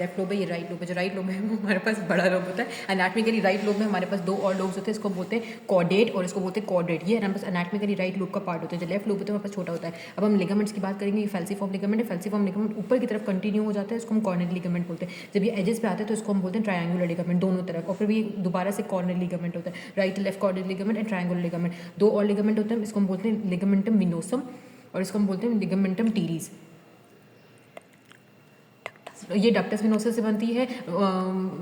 Left lobe है, ये right lobe है। जो राइट लोब है वो हमारे पास बड़ा लोब होता है। एनाटमिकली राइट लोब में हमारे पास दो और लोब्स होते हैं, इसको बोलते हैं कॉर्डेट और इसको बोलते हैं कॉर्डेट। ये हमारे पास एनाटमिकली राइट लोब का पार्ट होता है। जो लेफ्ट लोब होता है हमारे पास छोटा होता है। अब हम लिगामेंट्स की बात करेंगे। ये फैल्सीफॉर्म लिगामेंट है। फैल्सीफॉर्म लिगामेंट ऊपर की तरफ कंटिन्यू हो जाता है, इसको हम कॉर्नर लिगामेंट बोलते हैं। जब ये एजेस पे आते हैं तो इसको हम बोलते हैं ट्रायंगुलर लिगामेंट दोनों तरफ, और फिर ये दोबारा से कॉर्नर लिगामेंट होता है। Right left corner ligament and triangular ligament, दो और लिगामेंट होते हैं। इसको हम बोलते हैं लिगामेंटम विनोसम और इसको हम बोलते हैं लिगामेंटम टीरीज। ये डक्टस विनोसा से बनती है,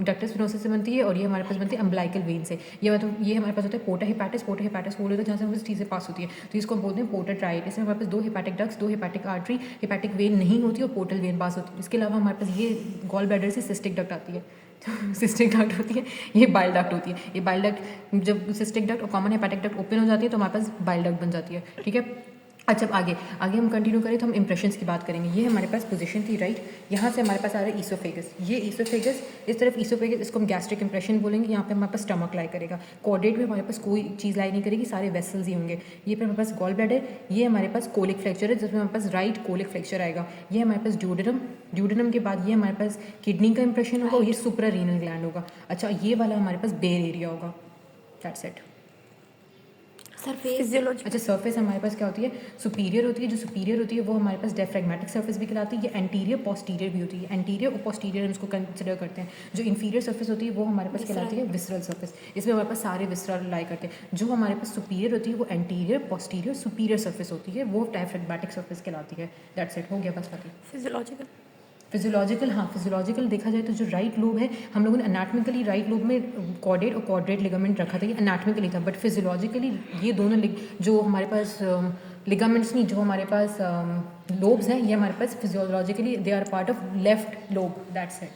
डक्टस विनोसा से बनती है, और ये हमारे पास बनती है अम्बलाइकल वेन से। ये मतलब ये हमारे पास होता है पोर्टा हेपाटिस। पोर्टा हेपाटिस बोल होता है जहाँ से हमारे चीज़ें पास होती है, तो इसको हम बोलते हैं पोर्टा ट्राइट। इसमें हमारे पास दो हेपाटिक डक्स, दो हेपाटिक आर्टरी, हेपाटिक वेन नहीं होती और पोर्टल वेन पास होती है। इसके अलावा हमारे पास ये गॉल ब्लैडर से सिस्टिक डक्ट आती है। सिस्टिक डक्ट होती है, ये बाइल डक्ट होती है। ये बाइल डक्ट, जब सिस्टिक डक्ट और कॉमन हेपाटिक डक्ट ओपन हो जाती है तो हमारे पास बाइल डक्ट बन जाती है। ठीक है। अच्छा, अब आगे हम कंटिन्यू करें तो हम इंप्रेशंस की बात करेंगे। ये हमारे पास पोजीशन थी राइट, यहाँ से हमारे पास आ रहा है ईसोफेगस। ये ईसोफेगस, इस तरफ ईसोफेगस, इसको हम गैस्ट्रिक इंप्रेशन बोलेंगे। यहाँ पे हमारे पास स्टमक लाई करेगा। कॉर्डेट में हमारे पास कोई चीज़ लाई नहीं करेगी, सारे वेसल्स ही होंगे। ये पे हमारे पास गॉल ब्लैडर, ये हमारे पास कोलिक फ्रैक्चर है जिसमें हमारे पास राइट कोलिक फ्रैक्चर आएगा। ये हमारे पास ड्यूडेनम, ड्यूडेनम के बाद ये हमारे पास किडनी का इंप्रेशन होगा और ये सुप्रा रीनल ग्लैंड होगा। अच्छा, ये वाला हमारे पास बेर एरिया होगा। That's it. सरफेस। अच्छा, सरफेस हमारे पास क्या होती है, सुपीरियर होती है। जो सुपीरियर होती है वो हमारे पास डायफ्रैग्मेटिक सरफेस भी कहलाती है। ये एंटीरियर पोस्टीरियर भी होती है। एंटीरियर और पोस्टीरियर हम इसको कंसिडर करते हैं। जो इंफीरियर सरफेस होती है वो हमारे पास कहलाती है विसरल सरफेस। इसमें हमारे पास सारे विसरल लाई करते हैं। जो हमारे पास सुपीरियर होती है वो एंटीरियर पोस्टीरियर सुपीरियर सरफेस होती है, वो डायफ्रैग्मेटिक सरफेस कहलाती है। दैट्स इट, हो गया बस बाकी। फिजियोलॉजिकल, हाँ फिजियोलॉजिकल देखा जाए तो जो राइट लोब है, हम लोगों ने एनाटमिकली राइट लोब में कॉर्डेट और कॉर्डेट लिगामेंट रखा था, ये एनाटमिकली था। बट फिजियोलॉजिकली ये दोनों जो हमारे पास लिगामेंट्स नहीं, जो हमारे पास लोब्स हैं, ये हमारे पास physiologically they are part of left lobe. That's it.